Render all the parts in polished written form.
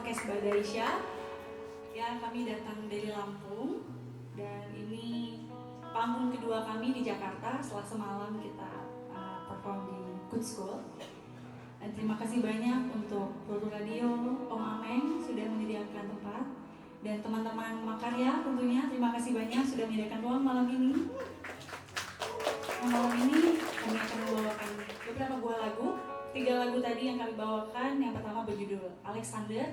Orkes Badaisha. Ya, kami datang dari Lampung dan ini panggung kedua kami di Jakarta setelah semalam kita perform di Good School. Dan terima kasih banyak untuk Produk Radio, Om Ameng sudah menyediakan tempat, dan teman-teman Makarya tentunya terima kasih banyak sudah menyediakan ruang malam ini. Malam ini kami akan membawakan beberapa buah lagu. 3 lagu tadi yang kami bawakan, yang pertama berjudul Alexander,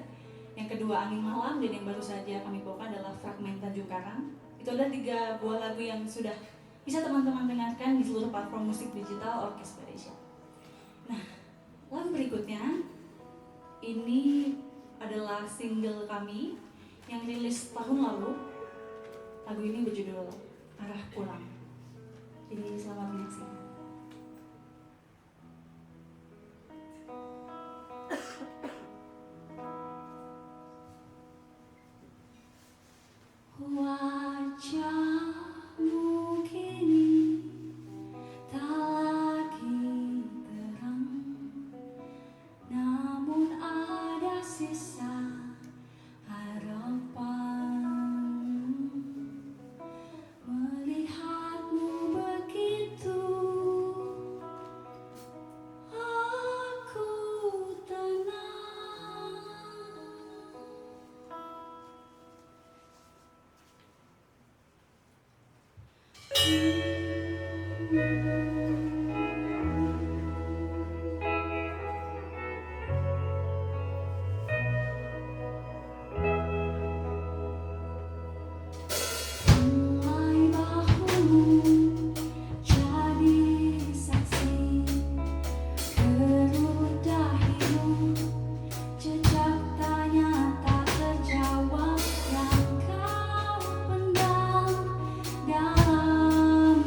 yang kedua Angin Malam, dan yang baru saja kami bawakan adalah Fragment Tanjung Karang. Itu adalah 3 buah lagu yang sudah bisa teman-teman dengarkan di seluruh platform musik digital Orkes Badaisha. Nah, lagu berikutnya ini adalah single kami yang rilis tahun lalu. Lagu ini berjudul Arah Pulang. Jadi selamat menyaksikan. Wajahmu kini tak lagi terang, namun ada sisa harapan. Melihatmu begitu, aku tenang. Mulai bahumu jadi saksi, kerut dahimu jejak tanya tak terjawab yang kau pendam dalam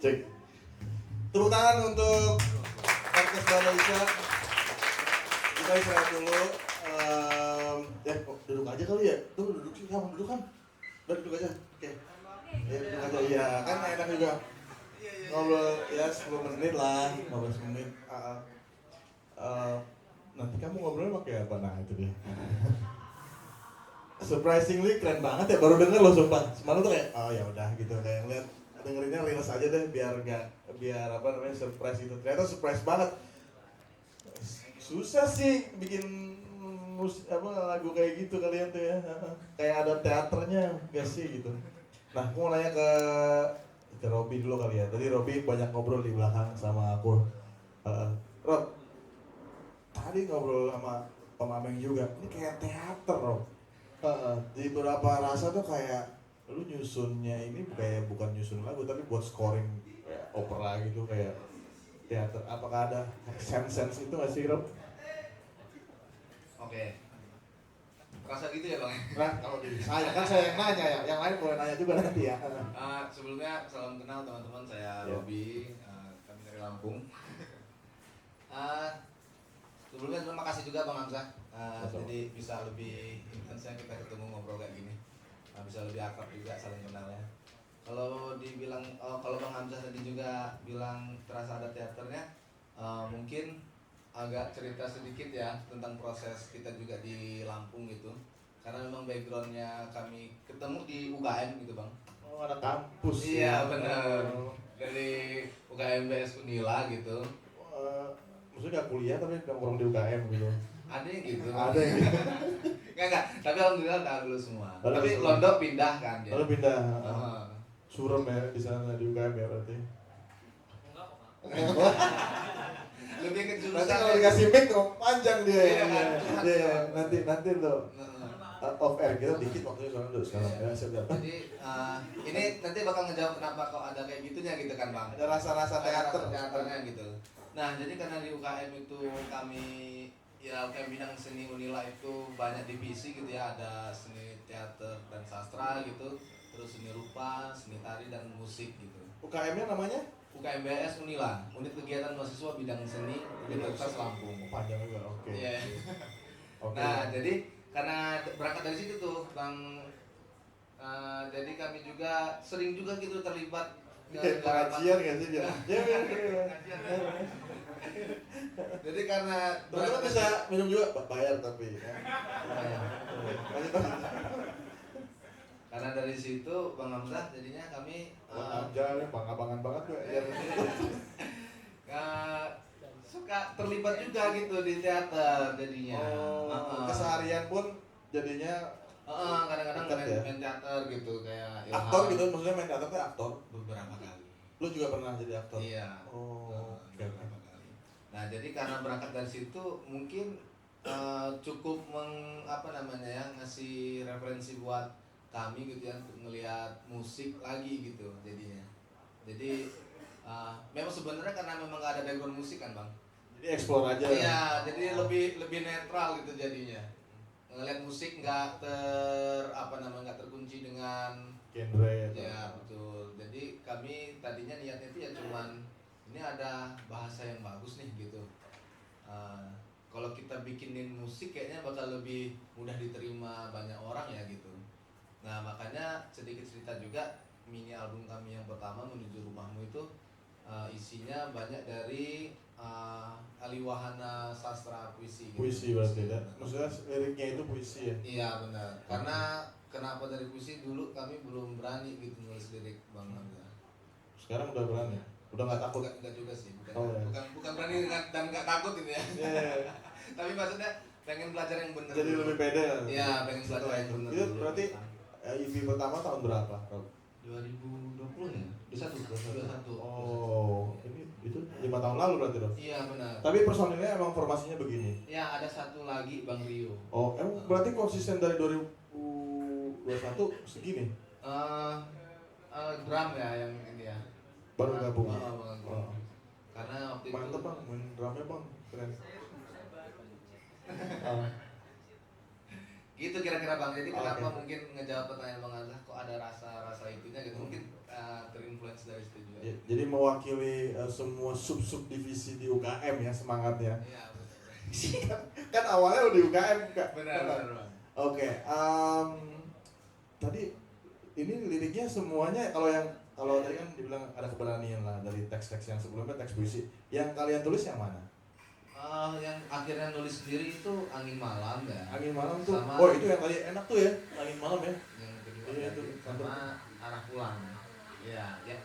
Cek. Tepuk tangan untuk podcast Malaysia. Kita istirahat dulu. Duduk aja kali ya. Tuh duduk sih, kamu duduk kan? Udah duduk aja. Oke. Ya duduk aja. Iya, kan enak juga. Ngobrol ya 10 menit lah, 15 menit. Nanti kamu ngobrolnya pakai apa? Nah itu dia. Surprisingly keren banget ya, baru denger loh sumpah. Semalam tuh kayak, oh ya udah gitu, kayak ngeliat dengerinnya rilis aja deh biar apa namanya surprise gitu. Ternyata surprise banget. Susah sih bikin lagu kayak gitu kalian tuh ya. Kayak ada teaternya gak sih gitu. Nah, aku mau nanya ke Robby dulu kali ya. Tadi Robby banyak ngobrol di belakang sama aku. Rob, tadi ngobrol sama Om Ameng juga. Ini kayak teater, Rob. Di beberapa rasa tuh kayak lu nyusunnya ini kayak bukan nyusun lagu tapi buat scoring kayak opera gitu, kayak teater. Apakah ada sense itu nggak sih, Rob? Oke. Rasa gitu ya, Bang? Nah, kalau di saya kan saya yang nanya ya, yang lain boleh nanya juga nanti ya. Sebelumnya salam kenal teman-teman, saya Robby, kami dari Lampung. Sebelumnya terima kasih juga Bang Hamzah. Jadi bisa lebih intensnya kita ketemu ngobrol kayak gini. Bisa lebih akrab juga saling kenalnya. Kalau kalau Bang Hamzah tadi juga bilang terasa ada teaternya, mungkin agak cerita sedikit ya tentang proses kita juga di Lampung gitu, karena memang backgroundnya kami ketemu di UKM gitu Bang. Oh, ada kampus. Iya benar, dari UKM BS Unila gitu. Maksudnya gak kuliah tapi nongkrong di UKM gitu. Ada yang gitu. Ada yang gitu. Enggak, tapi alhamdulillah udah lulus semua. Lalu Tapi semua. Londo pindah kan dia. Lalu pindah. Surem ya di sana di UKM ya berarti. Lebih ke jurusan. Nanti kalau dikasih mic panjang dia. Iya kan. Iya, nanti lo off air kita dikit waktunya soalnya udah sekarang ya siap. Jadi ini nanti bakal ngejawab kenapa kok ada kayak gitunya gitu kan Bang. Ada rasa-rasa teaternya gitu. Nah, jadi karena di UKM itu kami UKM bidang seni Unila itu banyak divisi gitu ya, ada seni teater dan sastra gitu, terus seni rupa, seni tari dan musik gitu. UKM-nya namanya? UKMBS Unila, Unit Kegiatan Mahasiswa Bidang Seni Universitas Lampung. Panjang juga, oke. Iya. Oke. Nah, jadi karena berangkat dari situ tuh, Bang. Jadi kami juga sering juga gitu terlibat pengajian nggak sih dia? Jadi karena teman-teman bisa minum juga, bayar tapi. Karena dari situ Bang Hamzah jadinya kami Hamzah bang-abangan banget gue. Suka terlibat juga gitu di teater jadinya. Keseharian pun jadinya kadang-kadang main teater gitu kayak Ilham. Aktor gitu, maksudnya main teater tuh aktor? Beberapa kali. Lu juga pernah jadi aktor? Iya. Beberapa kali. Nah jadi karena berangkat dari situ mungkin cukup ngasih referensi buat kami gitu ya untuk ngelihat musik lagi gitu jadinya. Jadi memang sebenarnya karena memang gak ada background musik kan Bang. Jadi explore aja. Iya, jadi lebih netral gitu jadinya. Ngelihat musik nggak terkunci dengan genre. Ya betul. Jadi kami tadinya niatnya itu ya cuman ini ada bahasa yang bagus nih gitu. Kalau kita bikinin musik kayaknya bakal lebih mudah diterima banyak orang ya gitu. Nah makanya sedikit cerita juga, mini album kami yang pertama Menuju Rumahmu itu isinya banyak dari aliwahana sastra puisi gitu. Puisi berarti ya? Maksudnya liriknya itu puisi ya? Iya benar, karena kenapa dari puisi dulu kami belum berani gitu nulis lirik Bang Hamzah. Sekarang udah berani? Udah gak takut? Enggak juga sih, bukan berani dan gak takut ini ya. Tapi maksudnya pengen belajar yang benar. Jadi lebih pede. Iya, pengen belajar yang benar. Itu berarti EP pertama tahun berapa? 2020 ya? 21. Oh, ini itu 5 tahun lalu berarti dong? Iya benar. Tapi personilnya emang formasinya begini? Ya ada satu lagi Bang Rio. Oh, emang berarti konsisten dari 2021 segini? Drum ya yang ini ya. Baru gabung? Karena waktu itu mantep Bang, main drumnya Bang, keren. Gitu kira-kira Bang. Jadi kenapa mungkin ngejawab pertanyaan Bang Hamzah kok ada rasa itunya gitu. Mungkin terinfluence dari situ juga. Ya, jadi mewakili semua sub-sub divisi di UKM ya semangatnya. Iya, betul. Kan awalnya udah di UKM Kak. Benar, Bang. Oke, tadi ini liriknya semuanya kalau tadi kan dibilang ada keberanian lah dari teks-teks yang sebelumnya, teks puisi. Yang kalian tulis yang mana? Yang akhirnya nulis sendiri itu Angin Malam ya. Angin Malam tuh. Sama- Oh, itu yang tadi enak tuh ya, Angin Malam ya. Yang kedua Iya, tadi itu. sama Arah Pulang. Iya, ya.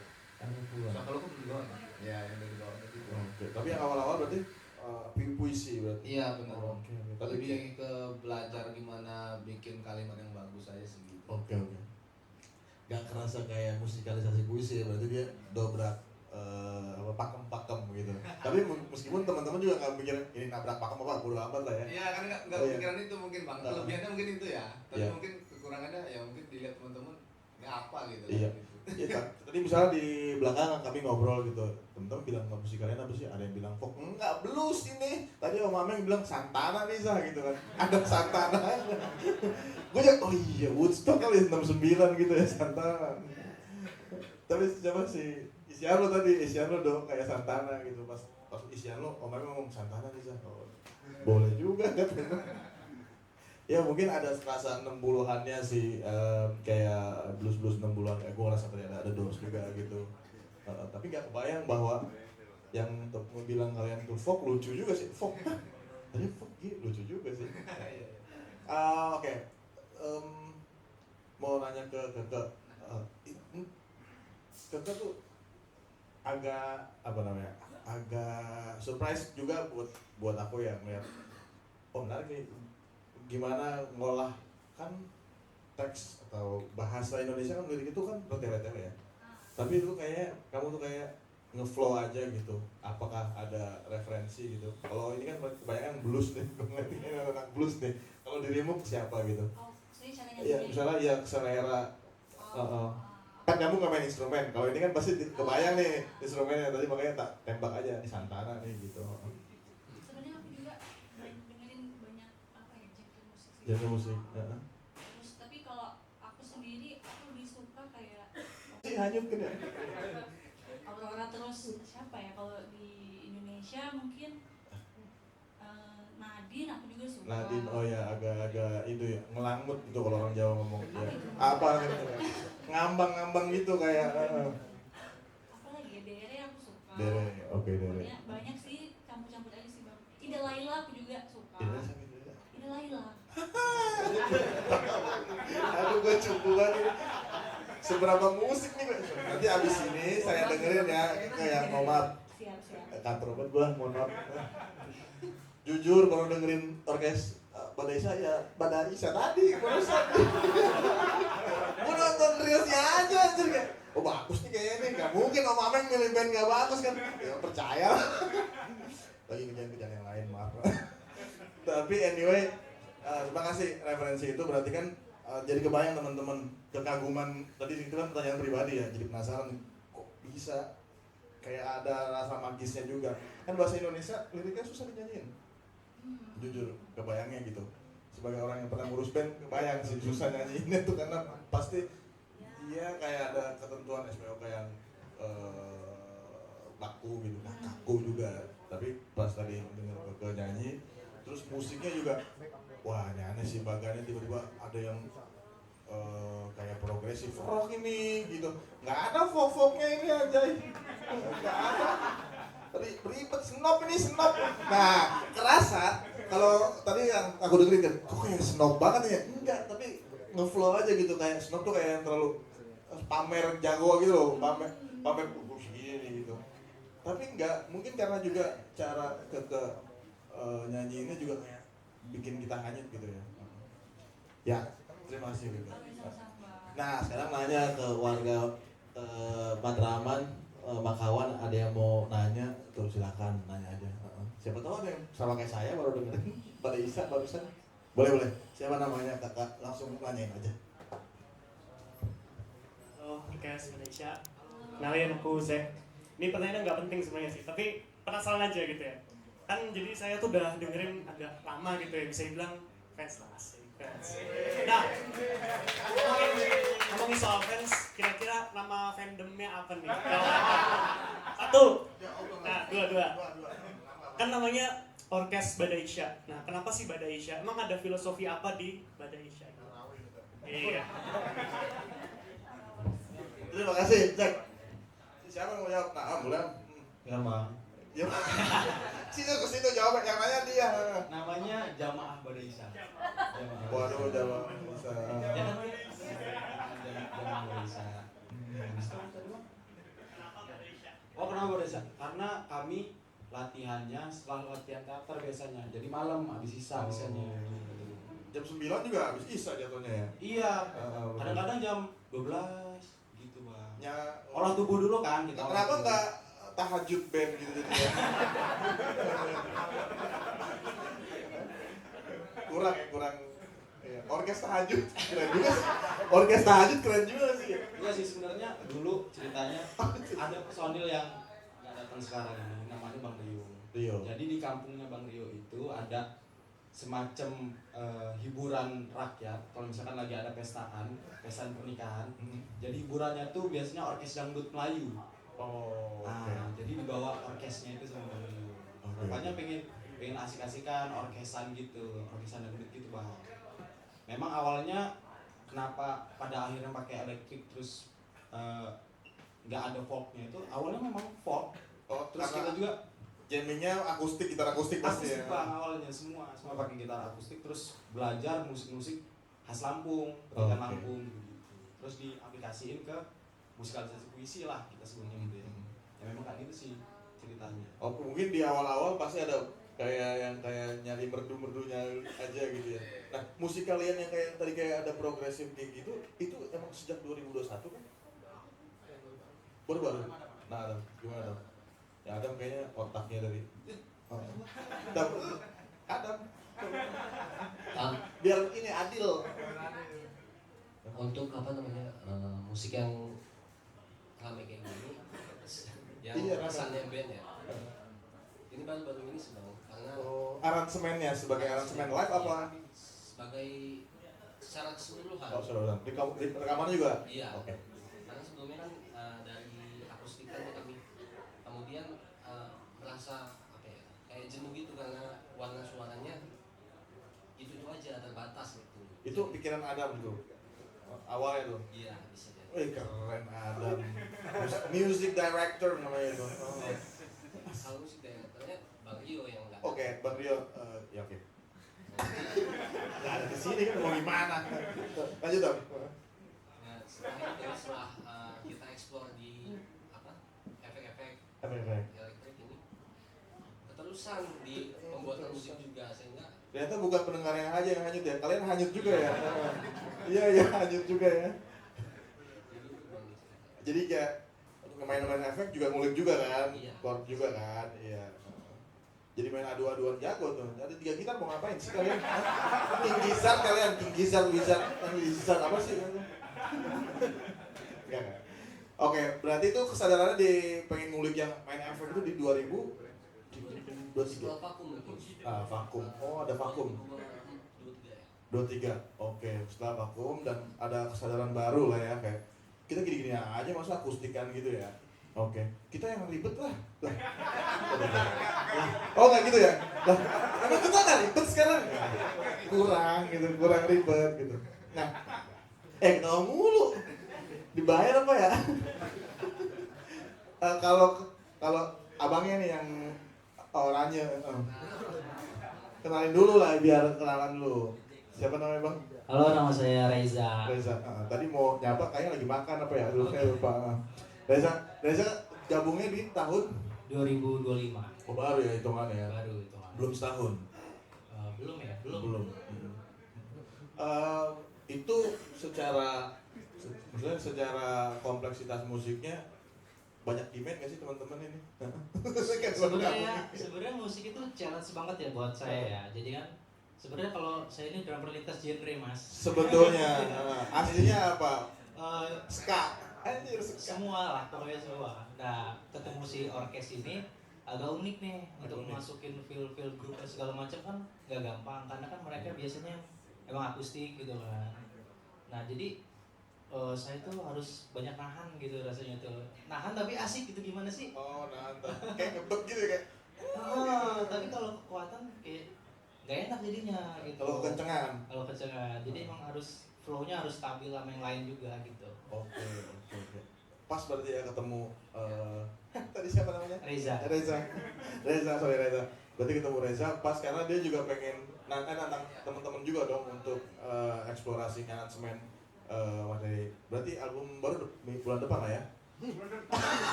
Angin Pulang. So, kalau aku di bawah. Ya, yang dari bawah tadi itu. Oke, tapi yang awal-awal berarti puisi berarti. Iya, benar. Oke, oke. Tapi Lebih ke belajar gimana bikin kalimat yang bagus aja sih gitu. oke. Gak kerasa kayak musikalisasi puisi ya, berarti dia dobrak pakem-pakem gitu. Tapi meskipun teman-teman juga nggak mikir ini nabrak pakem apa, bodo amat lah ya. Iya, kan nggak Oh, iya. pikiran itu mungkin Bang. Nggak. Kelebihannya mungkin itu ya. Tapi Iya. mungkin kekurangannya ya mungkin dilihat teman-teman ini apa gitu. Iya. Gitu. Iya, tadi misalnya di belakang kami ngobrol gitu, teman-teman bilang nggak musik kalian apa sih? Ada yang bilang folk, enggak blues ini. Tadi Om Ameng bilang Santana nih Zah gitu kan. Ada Santana. Gue juga, oh iya Woodstock kali 69 gitu ya Santana. Tapi siapa sih? Isyano tadi, Isyano dong kayak Santana gitu. Pas Isyano, Om Ameng ngomong Santana nih Zah. Oh, boleh juga katanya. Ya mungkin ada rasa 60-annya sih, kayak blues-blues 60-an. Gue ngerasa tadi ada Doors juga gitu. Tapi gak kebayang bahwa yang mau bilang kalian tuh folk lucu juga sih. Folk, tadi folk gitu lucu juga sih. Oke. Mau nanya ke Keke tuh agak apa namanya? Agak surprise juga buat aku ya ngeliat. Oh menarik nih, gimana ngolah kan teks atau bahasa Indonesia kan lirik itu kan bertele-tele ya. Tapi itu kayak kamu tuh kayak ngeflow aja gitu. Apakah ada referensi gitu? Kalau ini kan kebanyakan blues nih, ini anak blues nih. Kalau dirimu siapa gitu? Oh, jadi caranya Iya, sendiri. misalnya ya selera. Kan kamu nggak main instrumen. Kalau ini kan pasti kebayang nih instrumennya. Tadi makanya tak tembak aja di Santana nih gitu. Sebenarnya aku juga dengerin banyak apa ya genre musik sih. Genre musik. Terus tapi kalau aku sendiri aku lebih suka kayak Si hanyut kan ya. Aurora, terus siapa ya kalau di Indonesia mungkin Nadine aku juga suka. Nadine, oh ya agak-agak itu ya ngelangut gitu kalau orang Jawa ngomong ya. Apa itu? Apa gitu ya? Ngambang-ngambang gitu kayak. Apalagi ya Dere aku suka. Dere, oke Dere. Banyak sih, campur-campur aja sih Bang. Ida Laila aku juga suka. Dere sama Dere. Ida Laila. Aduh gue cukup banget. Seberapa musik nih gue. Nanti abis ini saya dengerin ya kayak Omar. Siap. Kantor banget gue mau not. Jujur baru dengerin orkes Badai Isa tadi barusan. Gue nonton reelsnya aja anjir kayak, oh bagus nih kayaknya nih, gak mungkin Om Ameng milih band gak bagus kan. Ya percaya. Lagi kerjaan yang lain, maaf. Tapi anyway, terima kasih referensi itu, berarti kan jadi kebayang teman-teman kekaguman tadi itu kan pertanyaan pribadi ya, jadi penasaran kok bisa kayak ada rasa magisnya juga. Kan bahasa Indonesia liriknya susah dinyanyiin. Jujur, kebayangnya gitu. Sebagai orang yang pernah ngurus band, kebayang sih susah nyanyiinnya tuh karena pasti dia kayak ada ketentuan SPOK yang baku gitu, kaku juga. Tapi pas tadi denger ke nyanyi, terus musiknya juga, wah ini aneh sih bagannya tiba-tiba ada yang kayak progresif rock ini gitu. Nggak ada folk-folknya ini aja. Nggak ada. Tadi ribet snob. Nah, kerasa kalau tadi yang aku dengerin kan, kok kayak snob banget ya? Enggak, tapi ngeflow aja gitu, kayak snob tuh kayak yang terlalu pamer jago gitu loh, pamer segini gitu. Tapi enggak, mungkin karena juga cara ke nyanyiinnya juga kayak bikin kita hanyut gitu ya. Ya, terima kasih gitu. Nah, sekarang nanya ke warga Matraman, Makawan, ada yang mau nanya, tuh silakan nanya aja. Siapa tahu ada yang sama kayak saya baru dengerin pada Isa barusan. Boleh. Siapa namanya kakak? Langsung nanyain aja. Halo, Orkes Indonesia. Kenalin aku Zek. Ini pertanyaan nggak penting sebenarnya sih, tapi penasaran aja gitu ya. Kan jadi saya tuh udah dengerin agak lama gitu ya, bisa dibilang fans lah, asik fans. Nah, ngomongin ngomongin soal fans, kira-kira nama fandomnya apa nih? Satu. Nah, dua. Kan namanya Orkes Badaisha. Nah, kenapa sih Badaisha? Emang ada filosofi apa di Badaisha? Iya. Terima kasih, Cek. Siapa yang mau jawab? Nah, boleh. Enggak bang. Ya. Situ ke situ jawab, yang nanya dia. Namanya Jamaah Badaisha. Waduh, jawab bisa. Jamaah Badaisha. Oh, kenapa Badaisha? Karena kami latihannya setelah latihan teater biasanya. Jadi malam habis isa biasanya. Jam 9 juga habis isa jatuhnya ya. Iya. Kadang-kadang jam 12 gitu bang. Ya, Olah tubuh dulu kan kita. kenapa enggak tahajud band gitu jadi ya? kurang. Ya. Orkes tahajud keren juga sih. Orkes tahajud keren juga sih. Iya sih sebenarnya dulu ceritanya ada personil yang nggak datang sekarang ini namanya Bang Rio. Jadi di kampungnya Bang Rio itu ada semacam hiburan rakyat. Kalau misalkan lagi ada pesta pernikahan. Jadi hiburannya tuh biasanya orkes dangdut Melayu. Oh, Nah, jadi dibawa orkesnya itu sama Bang Rio. Rupanya pengen asik-asikan orkesan gitu, orkesan dangdut gitu bang. Memang awalnya kenapa pada akhirnya pakai elektrik terus nggak ada folknya itu awalnya memang folk. Terus kita juga jammingnya akustik, gitar akustik pasti akustik ya. bang awalnya semua pakai gitar akustik terus belajar musik-musik khas Lampung, pendidikan Lampung gitu. Terus diaplikasiin ke musikalisasi puisi lah kita sebutnya gitu ya. Ya memang kayak gitu sih ceritanya. Oh, mungkin di awal-awal pasti ada kayak nyari merdu-merdunya aja gitu ya. Nah, musik kalian yang tadi ada progresif kayak gitu, itu emang sejak 2021 kan? Baru. Nah, Adam, gimana Adam? Ya Adam kayaknya otaknya dari Adam. Biar ini adil. Untuk apa namanya musik yang rame kayak gini, yang Iya, kesannya band ya. Ini baru-baru ini sedang karena Aransemennya sebagai aransemen live apa? sebagai secara keseluruhan. Oh, saudara. Di rekamannya juga? Iya. Oke. Karena sebelumnya kan dari akustikan kami kemudian merasa apa ya kayak jenuh gitu karena warna suaranya itu aja terbatas gitu. Itu pikiran Adam tuh. Awalnya tuh. Iya bisa jadi. Wih, keren Adam. Music director namanya itu. Oh. Kalau musik direkturnya Bang Rio yang enggak. Oke, Bang Rio, ya oke. Nggak ada di sini kan mau gimana? Lanjut dong. Nah, setelah kita explore di apa efek-efek Efek. elektrik ini keterusan di pembuatan musik juga sehingga Ternyata bukan pendengar yang aja yang hanyut ya, kalian hanyut juga ya. Iya hanyut juga ya. Jadi kayak main-main efek juga ngulik juga kan, Iya. chord juga kan, iya. Jadi main adu-aduan jago tuh. Ada 3 gitar mau ngapain sih kalian? Tinggisar kalian, tinggisar apa sih? Enggak. Oke, berarti itu kesadarannya di pengen ngulik yang main efek itu di 2023. setelah vakum mungkin. Vakum. Oh, ada vakum. 23. Oke, setelah vakum dan ada kesadaran baru lah ya kayak kita gini-gini aja masa akustikan gitu ya. Oke, kita yang ribet lah. Oh nggak gitu ya? Lah, emang kita nggak ribet sekarang? Kurang ribet gitu. Nah, ketawa mulu. Dibayar apa ya? Kalau abangnya nih yang orangnya, kenalin dulu lah biar kenalan dulu. Siapa namanya bang? Halo, nama saya Reza. Tadi mau nyapa kayaknya lagi makan apa ya? Aduh, saya lupa. Reza gabungnya di tahun 2025. Oh, baru ya hitungannya ya? Baru itu. Belum setahun? Belum ya? Belum. Itu secara kompleksitas musiknya banyak demand nggak sih teman-teman ini? Sebenarnya musik itu challenge banget ya buat saya ya. Jadi kan sebenarnya kalau saya ini drummer lintas genre mas. Sebetulnya aslinya apa? Ska. Anjir, ska. Semua lah, pokoknya semua. Nah, ketemu si orkes ini agak unik nih untuk masukin feel grup dan segala macam kan nggak gampang karena kan mereka biasanya emang akustik gitu kan. Nah jadi saya tuh harus banyak nahan gitu rasanya tuh. Nahan tapi asik gitu gimana sih? Oh, nantang. Kayak ngebet gitu kayak. Tapi kalau kekuatan kayak nggak enak jadinya gitu. Kalau kencengan. Kalau kecengan. Jadi emang harus flow-nya harus stabil sama yang lain juga gitu. Oke. Pas berarti ya ketemu tadi siapa namanya? Reza. Sorry Reza. Berarti ketemu Reza pas karena dia juga pengen nantang teman-teman juga dong untuk eksplorasi aransemen materi. Berarti album baru bulan depan lah ya?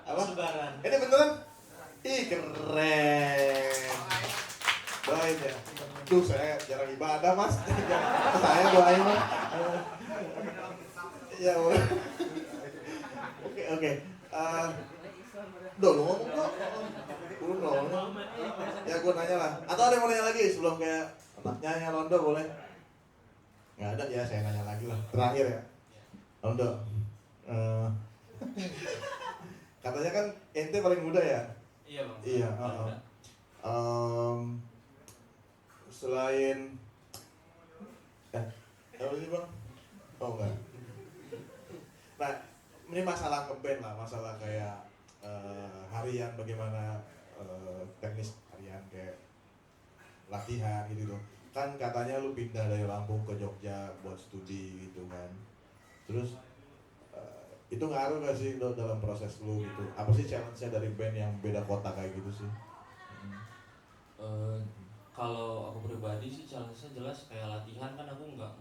Apa? Lebaran. Ini beneran? Ih keren. Doain ya. Duh saya jarang ibadah mas. Saya doain mas. Ya boleh. Oke. Duh lu ngomong dong. Belum dong. Ya gue nanya lah. Atau ada yang mau nanya lagi sebelum kayak nanya Londo boleh? Nggak ada ya saya nanya lagi lah. Terakhir ya. Londo. Katanya kan ente paling muda ya? Iya bang. Iya. Selain apa sih bang? Oh enggak. Nah ini masalah ngeband lah, masalah kayak harian bagaimana teknis harian kayak latihan gitu tuh. Kan katanya lu pindah dari Lampung ke Jogja buat studi gitu kan. Terus itu ngaruh gak sih lo dalam proses lu gitu? Apa sih challenge-nya dari band yang beda kota kayak gitu sih? Kalau aku pribadi sih challenge-nya jelas kayak latihan kan aku nggak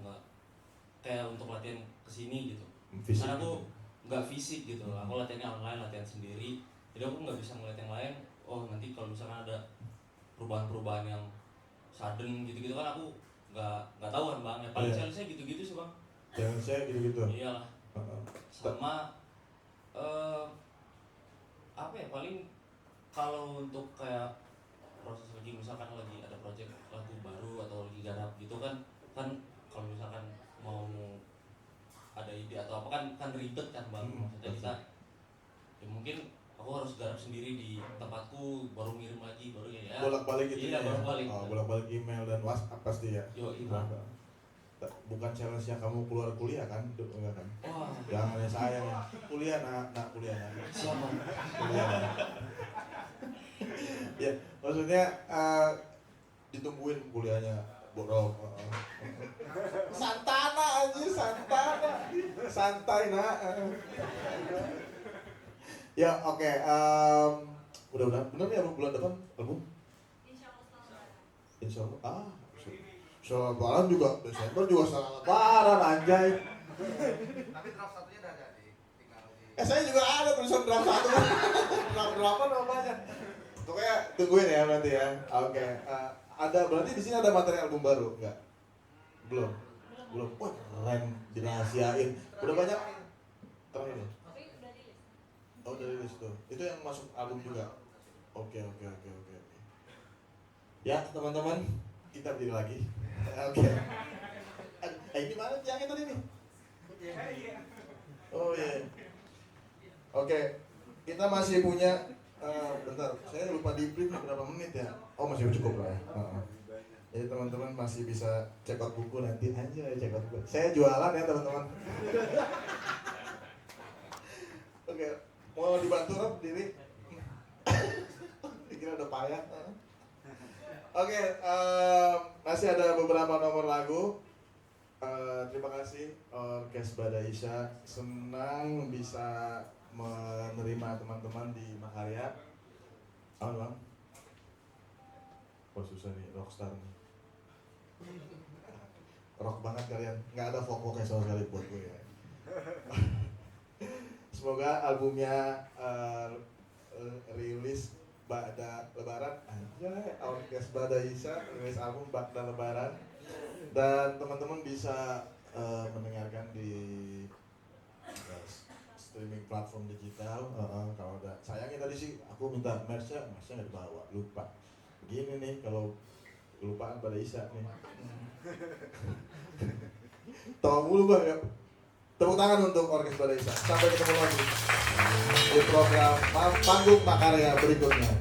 kayak untuk latihan kesini gitu. Fisik Karena aku gitu. nggak fisik gitu, aku latihannya online, latihan sendiri. Jadi aku nggak bisa ngeliat yang lain. Oh nanti kalau misalkan ada perubahan-perubahan yang sudden gitu-gitu kan aku nggak tahu kan bang. Ya paling challenge-nya gitu-gitu sih bang. Challenge-nya gitu-gitu. Iyalah. Sama apa ya paling kalau untuk kayak proses lagi misalkan lagi ada project lagu baru atau lagi garap gitu kan kalau misalkan mau ada ide atau apa kan ribet kan bang. Maksudnya kita ya mungkin aku harus garap sendiri di tempatku baru ngirim lagi baru ya bolak-balik gitu iya, ya. bolak-balik. Bolak-balik email dan WhatsApp pasti ya. Yo iya. Bukan challenge yang kamu keluar kuliah kan? Enggak kan? Wah Jangan ya sayang ya. Kuliah nak kuliah nak. siapa Kuliah. Ya, maksudnya ditungguin kuliahnya borok. Santana aja, santai nak. Ya oke. Udah bener ya bulan depan album? Insya Allah. Soal lebaran juga, Desember juga soal lebaran anjay. Tapi draft satunya udah jadi, tinggal di. Saya juga ada tulisan draft 1. Draft berapa namanya? Pokoknya tungguin ya nanti ya. Oke. Ada berarti di sini ada materi album baru enggak? Belum. Wah keren, dirahasiain. Udah banyak. Terakhir ya? Oh dari list tuh. Itu yang masuk album juga. Oke. Ya teman-teman, kita berdiri lagi. Oke. Ini mana yang tadi nih? Oh iya. Oke. Kita masih punya bentar, saya lupa di print berapa menit ya. Oh masih cukup lah ya. Jadi teman-teman masih bisa check out buku nanti aja check out buku. Saya jualan ya teman-teman. Oke. Mau dibantu Rob diri? Dikira udah payah. Oke, masih ada beberapa nomor lagu. Terima kasih Orkes Badaisha, senang bisa menerima teman-teman di Makarya. Bang? Oh susah nih, rockstar nih. Rock banget kalian, nggak ada folk-folknya sama sekali buat gue ya. Semoga albumnya rilis Ba'da Lebaran aja, Orkes Badaisha rilis album Ba'da Lebaran, dan teman-teman bisa mendengarkan di streaming platform digital. Kalau ada sayangnya tadi sih aku minta merch-nya nggak dibawa, lupa. Begini nih kalau kelupaan Badaisha nih. Tahu mulu Bang ya. Tepuk tangan untuk Orkes Badaisha. Sampai ketemu lagi di program Panggung Makarya berikutnya.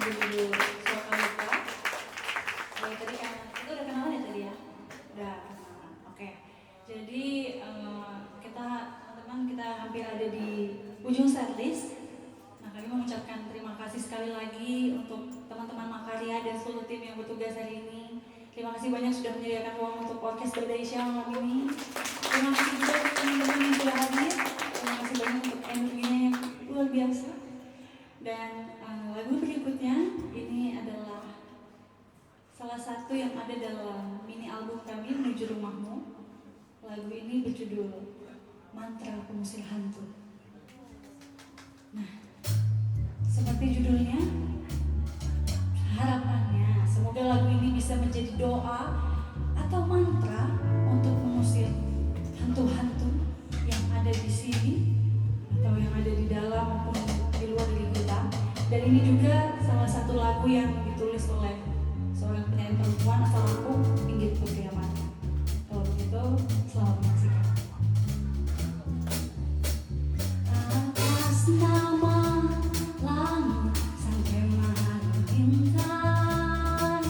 berjudul Suaka Luka. Tadi kan itu udah kenalan ya tadi ya? Udah kenalan. Oke. Jadi kita teman-teman kita hampir ada di ujung setlist. Nah, kami mengucapkan terima kasih sekali lagi untuk teman-teman Makarya dan seluruh tim yang bertugas hari ini. Terima kasih banyak sudah menyediakan ruang untuk podcast Badaisha malam ini. Terima kasih juga untuk teman-teman yang sudah hadir. Terima kasih banyak untuk energinya yang luar biasa. Dan lagu berikutnya ini adalah salah satu yang ada dalam mini album kami Menuju Rumahmu. Lagu ini berjudul Mantra Pengusir Hantu. Nah, seperti judulnya, harapannya semoga lagu ini bisa menjadi doa atau mantra untuk mengusir hantu-hantu yang ada di sini atau yang ada di dalam maupun di luar diri kita. Dan ini juga salah satu lagu yang ditulis oleh seorang penyanyi perempuan asal Lampung, Inggit Putri-Aman. Kalau begitu, selamat menyaksikan. Atas nama langit sampai malam bintang,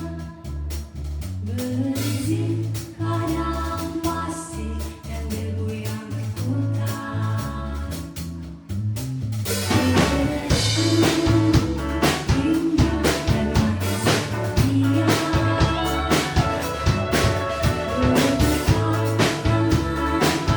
berizin kadang pasir dan debu yang berputar. Indah dan manis dia, berdekat tangan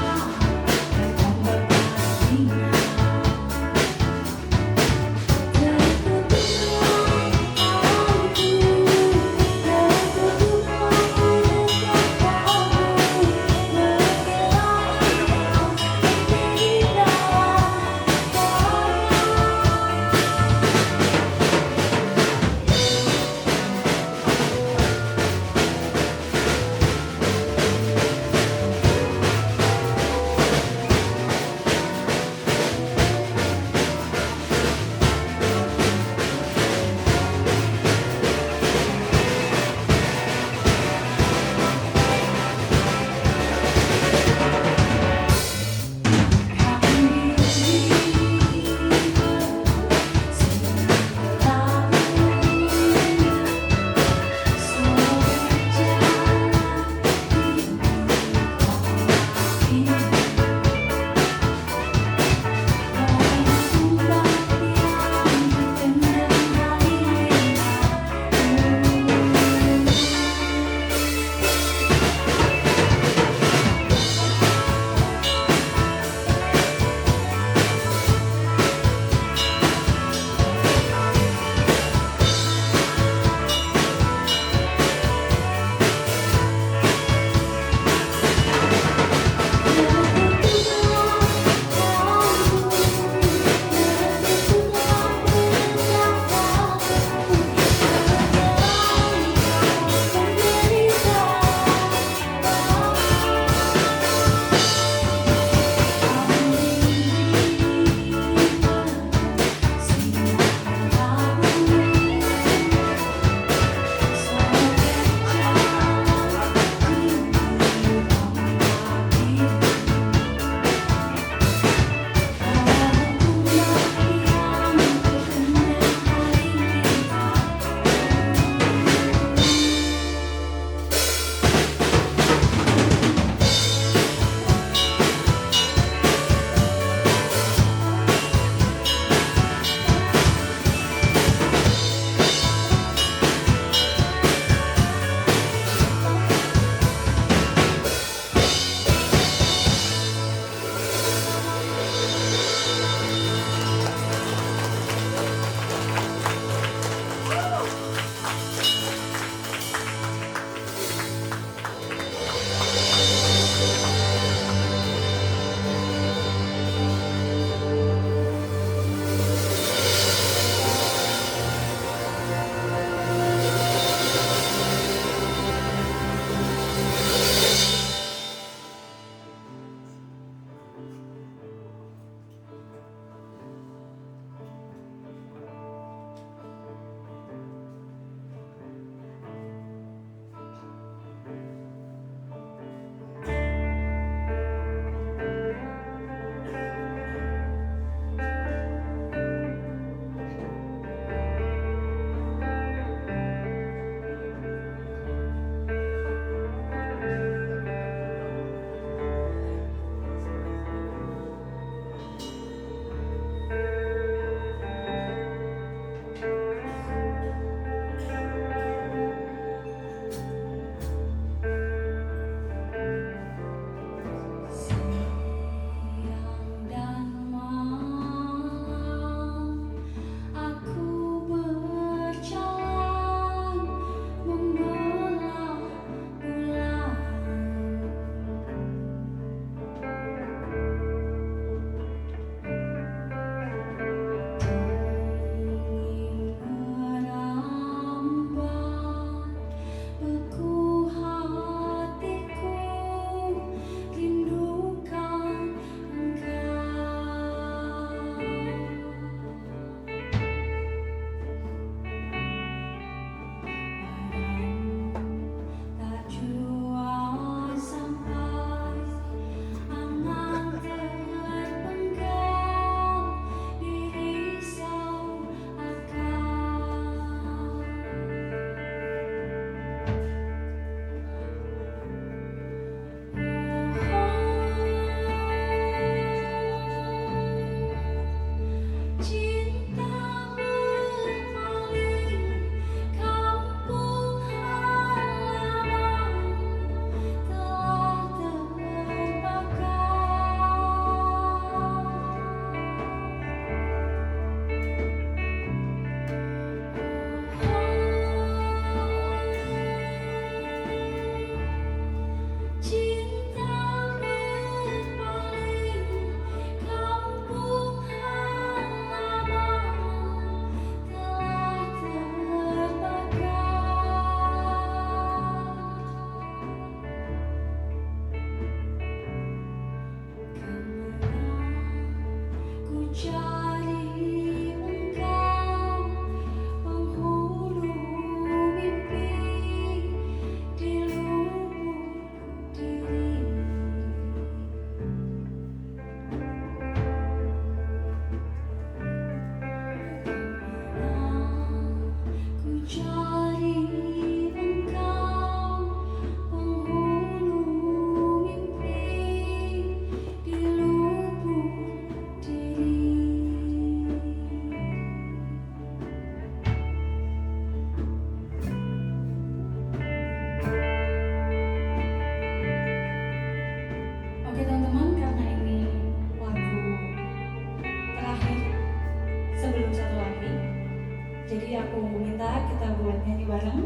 aku minta kita buat nyanyi bareng.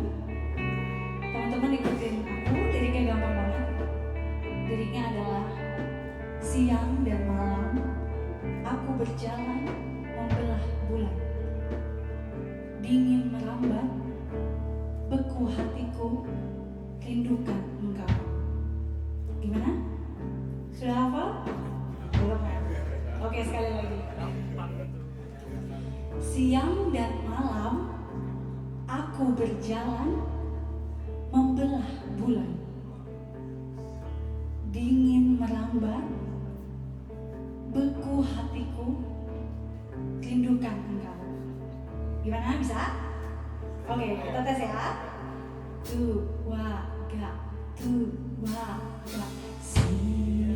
Teman-teman ikutin aku, liriknya gampang banget. Liriknya adalah siang dan malam aku berjalan membelah bulan. Dingin merambat, beku hatiku, rindukan engkau. Gimana? Sudah hafal? Belum ya? Oke, sekali lagi. Siang dan malam aku berjalan membelah bulan. Dingin merambat, beku hatiku, rindukan engkau. Gimana? Bisa? Oke, kita tes ya. 2, 3. Siang dan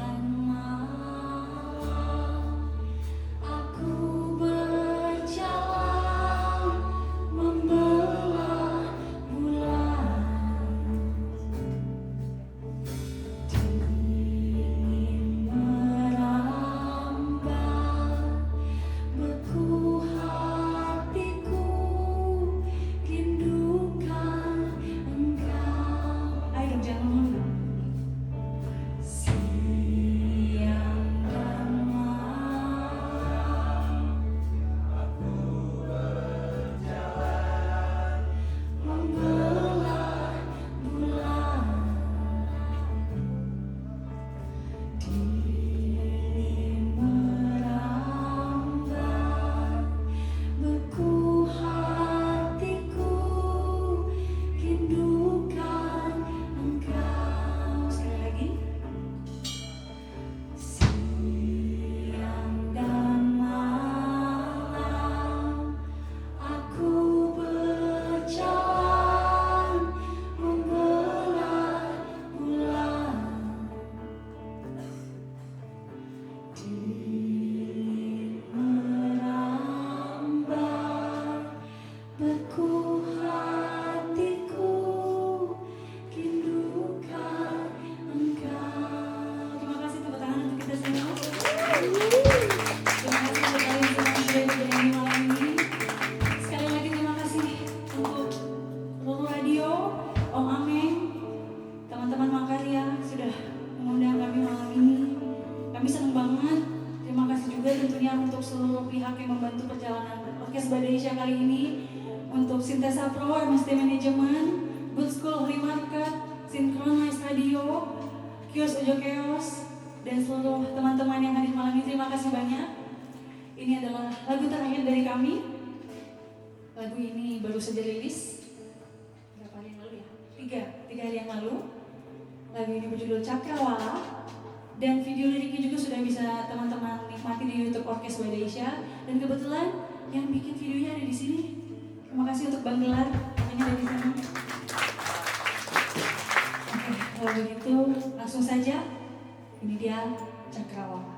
malam aku berjalan membelah bulan. Dingin merambat, beku hatiku, rindukan engkau. Ayo dong, jangan ngomong. Siang dan malam aku berjalan membelah bulan. Dingin merambat, beku hatiku, rindukan engkau. Sekali lagi. Siang dan malam aku berjalan membelah bulan. Dingin merambat, beku hatiku, rindukan engkau. Terima kasih, tepuk tangan untuk kita semua. Terima kasih untuk kalian semua yang sudah bernyanyi malam ini. Sekali lagi terima kasih untuk Lulu Radio, Om Ameng, teman-teman Makarya sudah mengundang kami malam ini. Kami senang banget. Terima kasih juga tentunya untuk seluruh pihak yang membantu perjalanan Orkes Badai Asia kali ini. Untuk Sintesa Pro, MST Management, Good School Holy Market, Synchronize Radio, Kios Ojo Keos, dan seluruh teman-teman yang hadir malam ini. Terima kasih banyak. Ini adalah lagu terakhir dari kami. Lagu ini baru saja rilis berapa hari yang lalu ya? 3 hari yang lalu. Lagu ini berjudul Cakrawala, dan video liriknya juga sudah bisa teman-teman nikmati di YouTube Orkes Badai Asia. Dan kebetulan yang bikin videonya ada di sini. Terima kasih untuk Bang Gelar, namanya ada di sana. Oke, kalau begitu langsung saja. Ini dia Cakrawala.